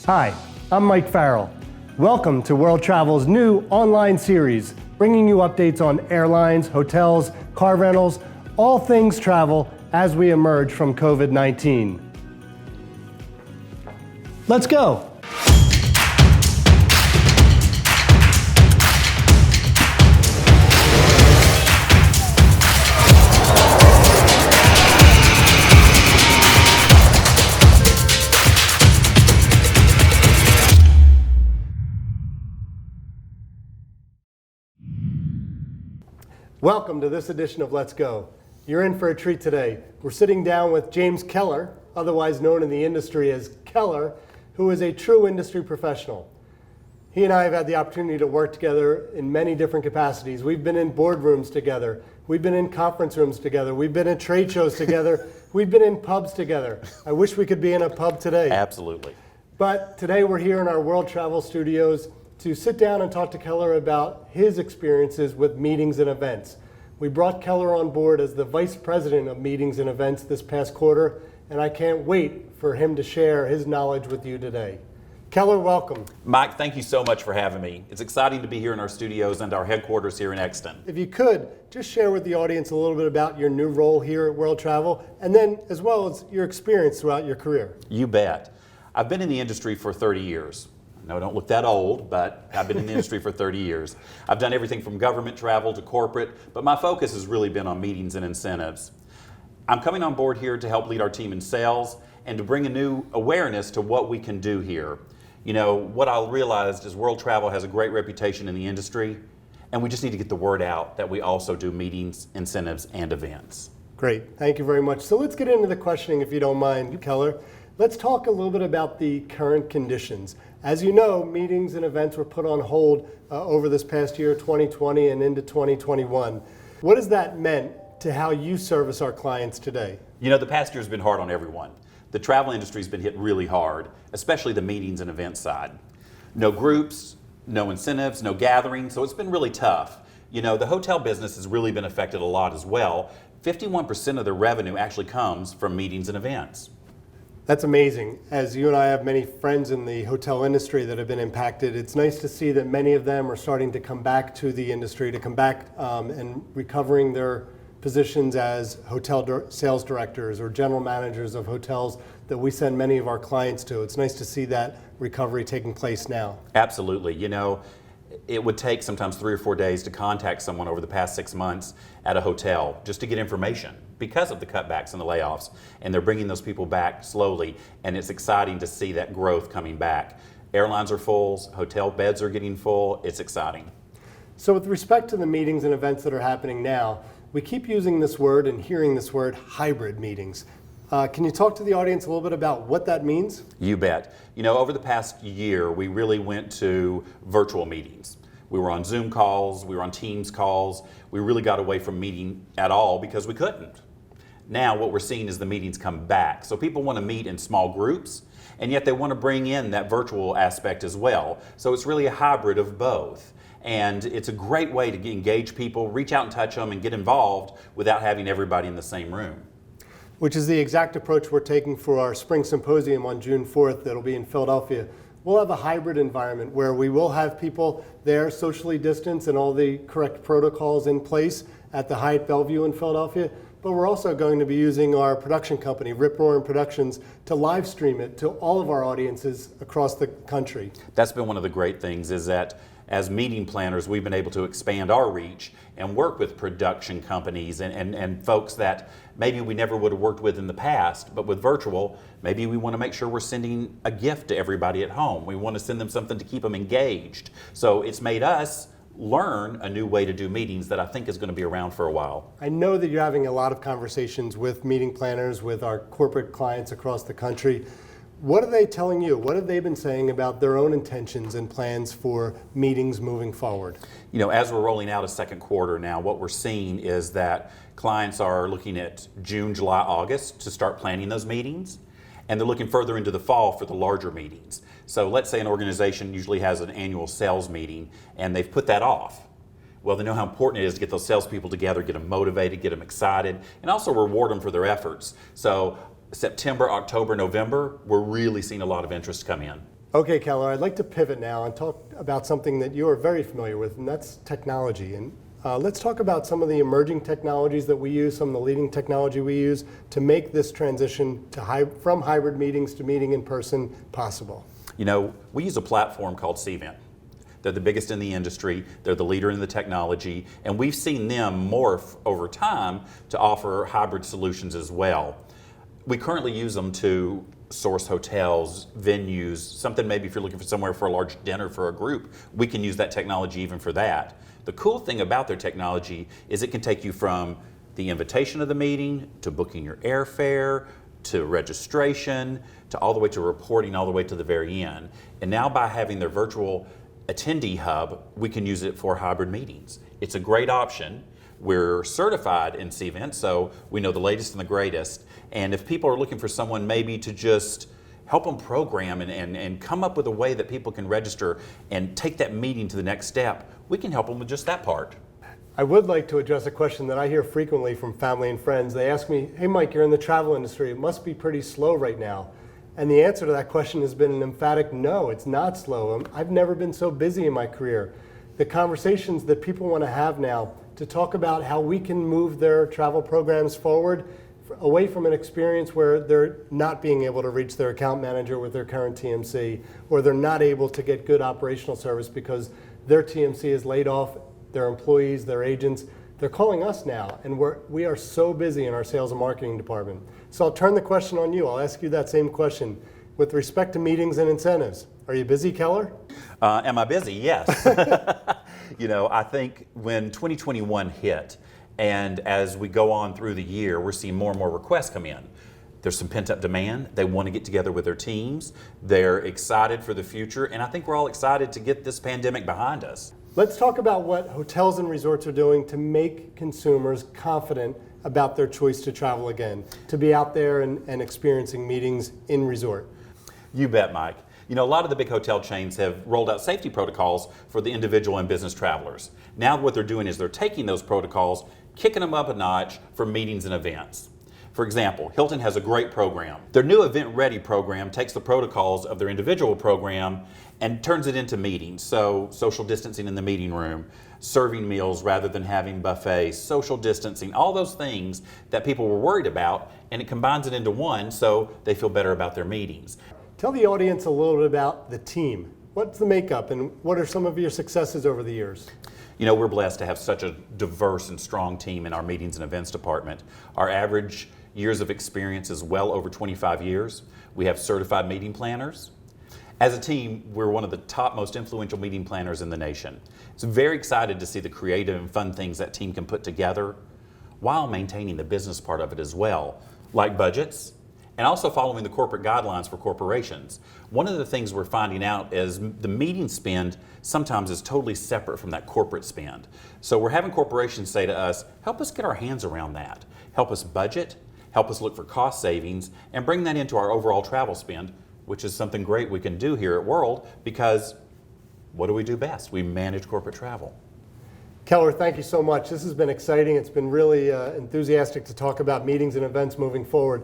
Hi, I'm Mike Farrell. Welcome to World Travel's new online series, bringing you updates on airlines, hotels, car rentals, all things travel as we emerge from COVID-19. Let's go. Welcome to this edition of Let's Go. You're in for a treat today. We're sitting down with James Keller, otherwise known in the industry as Keller, who is a true industry professional. He and I have had the opportunity to work together in many different capacities. We've been in boardrooms together. We've been in conference rooms together. We've been at trade shows together. We've been in pubs together. I wish we could be in a pub today. Absolutely. But today we're here in our World Travel Studios to sit down and talk to Keller about his experiences with meetings and events. We brought Keller on board as the Vice President of Meetings and Events this past quarter, and I can't wait for him to share his knowledge with you today. Keller, welcome. Mike, thank you so much for having me. It's exciting to be here in our studios and our headquarters here in Exton. If you could, just share with the audience a little bit about your new role here at World Travel, and then as well as your experience throughout your career. You bet. I've been in the industry for 30 years. No, I don't look that old, but I've been in the industry for 30 years. I've done everything from government travel to corporate, but my focus has really been on meetings and incentives. I'm coming on board here to help lead our team in sales and to bring a new awareness to what we can do here. You know, what I realized is World Travel has a great reputation in the industry, and we just need to get the word out that we also do meetings, incentives, and events. Great, thank you very much. So let's get into the questioning if you don't mind, Keller. Let's talk a little bit about the current conditions. As you know, meetings and events were put on hold over this past year, 2020 and into 2021. What has that meant to how you service our clients today? You know, the past year's been hard on everyone. The travel industry's been hit really hard, especially the meetings and events side. No groups, no incentives, no gatherings, so it's been really tough. You know, the hotel business has really been affected a lot as well. 51% of their revenue actually comes from meetings and events. That's amazing. As you and I have many friends in the hotel industry that have been impacted, it's nice to see that many of them are starting to come back to the industry, to come back and recovering their positions as hotel sales directors or general managers of hotels that we send many of our clients to. It's nice to see that recovery taking place now. Absolutely. You know, it would take sometimes 3 or 4 days to contact someone over the past 6 months at a hotel just to get information because of the cutbacks and the layoffs. And they're bringing those people back slowly, and it's exciting to see that growth coming back. Airlines are full, hotel beds are getting full. It's exciting. So with respect to the meetings and events that are happening now, we keep using this word and hearing this word, hybrid meetings. Can you talk to the audience a little bit about what that means? You bet. You know, over the past year, we really went to virtual meetings. We were on Zoom calls, we were on Teams calls. We really got away from meeting at all because we couldn't. Now what we're seeing is the meetings come back. So people want to meet in small groups, and yet they want to bring in that virtual aspect as well. So it's really a hybrid of both. And it's a great way to engage people, reach out and touch them, and get involved without having everybody in the same room. Which is the exact approach we're taking for our spring symposium on June 4th that'll be in Philadelphia. We'll have a hybrid environment where we will have people there socially distanced and all the correct protocols in place at the Hyatt Bellevue in Philadelphia, but we're also going to be using our production company, Rip Roaring Productions, to live stream it to all of our audiences across the country. That's been one of the great things, is that as meeting planners, we've been able to expand our reach and work with production companies and folks that maybe we never would have worked with in the past, but with virtual, maybe we want to make sure we're sending a gift to everybody at home. We want to send them something to keep them engaged. So it's made us learn a new way to do meetings that I think is going to be around for a while. I know that you're having a lot of conversations with meeting planners, with our corporate clients across the country. What are they telling you? What have they been saying about their own intentions and plans for meetings moving forward? You know, as we're rolling out a second quarter now, what we're seeing is that clients are looking at June, July, August to start planning those meetings, and they're looking further into the fall for the larger meetings. So let's say an organization usually has an annual sales meeting and they've put that off. Well, they know how important it is to get those salespeople together, get them motivated, get them excited, and also reward them for their efforts. So September, October, November, we're really seeing a lot of interest come in. Okay, Keller, I'd like to pivot now and talk about something that you are very familiar with, and that's technology. And let's talk about some of the emerging technologies that we use, some of the leading technology we use to make this transition to from hybrid meetings to meeting in person possible. You know, we use a platform called Cvent. They're the biggest in the industry, they're the leader in the technology, and we've seen them morph over time to offer hybrid solutions as well. We currently use them to source hotels, venues, something maybe if you're looking for somewhere for a large dinner for a group, we can use that technology even for that. The cool thing about their technology is it can take you from the invitation of the meeting to booking your airfare, to registration, to all the way to reporting, all the way to the very end. And now by having their virtual attendee hub, we can use it for hybrid meetings. It's a great option. We're certified in Cvent, so we know the latest and the greatest. And if people are looking for someone maybe to just help them program and come up with a way that people can register and take that meeting to the next step, we can help them with just that part. I would like to address a question that I hear frequently from family and friends. They ask me, hey Mike, you're in the travel industry, it must be pretty slow right now. And the answer to that question has been an emphatic no, it's not slow. I've never been so busy in my career. The conversations that people want to have now to talk about how we can move their travel programs forward away from an experience where they're not being able to reach their account manager with their current TMC, or they're not able to get good operational service because their TMC is laid off, their employees, their agents. They're calling us now, and we are so busy in our sales and marketing department. So I'll turn the question on you. I'll ask you that same question. With respect to meetings and incentives, are you busy, Keller? Am I busy? Yes. You know, I think when 2021 hit, and as we go on through the year, we're seeing more and more requests come in. There's some pent-up demand. They want to get together with their teams. They're excited for the future, and I think we're all excited to get this pandemic behind us. Let's talk about what hotels and resorts are doing to make consumers confident about their choice to travel again, to be out there and experiencing meetings in resort. You bet, Mike. You know, a lot of the big hotel chains have rolled out safety protocols for the individual and business travelers. Now what they're doing is they're taking those protocols, kicking them up a notch for meetings and events. For example, Hilton has a great program. Their new Event Ready program takes the protocols of their individual program and turns it into meetings. So social distancing in the meeting room, serving meals rather than having buffets, social distancing, all those things that people were worried about, and it combines it into one so they feel better about their meetings. Tell the audience a little bit about the team. What's the makeup and what are some of your successes over the years? You know, we're blessed to have such a diverse and strong team in our meetings and events department. Our average years of experience is well over 25 years. We have certified meeting planners. As a team, we're one of the top most influential meeting planners in the nation. So very excited to see the creative and fun things that team can put together while maintaining the business part of it as well, like budgets, and also following the corporate guidelines for corporations. One of the things we're finding out is the meeting spend sometimes is totally separate from that corporate spend. So we're having corporations say to us, help us get our hands around that. Help us budget, help us look for cost savings, and bring that into our overall travel spend, which is something great we can do here at World, because what do we do best? We manage corporate travel. Keller, thank you so much. This has been exciting. It's been really enthusiastic to talk about meetings and events moving forward.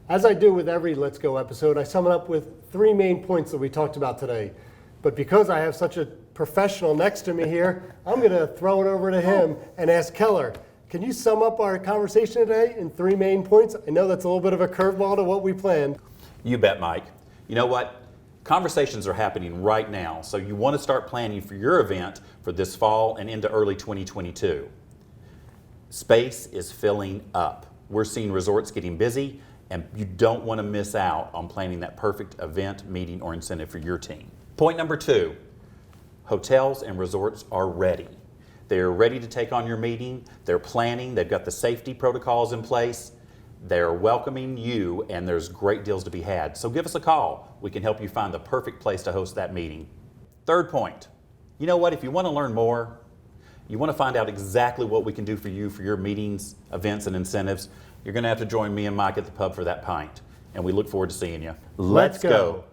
As I do with every Let's Go episode, I sum it up with 3 main points that we talked about today. But because I have such a professional next to me here, I'm going to throw it over to him and ask Keller, can you sum up our conversation today in 3 main points? I know that's a little bit of a curveball to what we planned. You bet, Mike. You know what? Conversations are happening right now, so you want to start planning for your event for this fall and into early 2022. Space is filling up. We're seeing resorts getting busy, and you don't want to miss out on planning that perfect event, meeting, or incentive for your team. Point number 2, hotels and resorts are ready. They're ready to take on your meeting, they're planning, they've got the safety protocols in place, they're welcoming you, and there's great deals to be had. So give us a call. We can help you find the perfect place to host that meeting. 3rd point, you know what, if you want to learn more, you want to find out exactly what we can do for you for your meetings, events, and incentives, you're going to have to join me and Mike at the pub for that pint. And we look forward to seeing you. Let's go.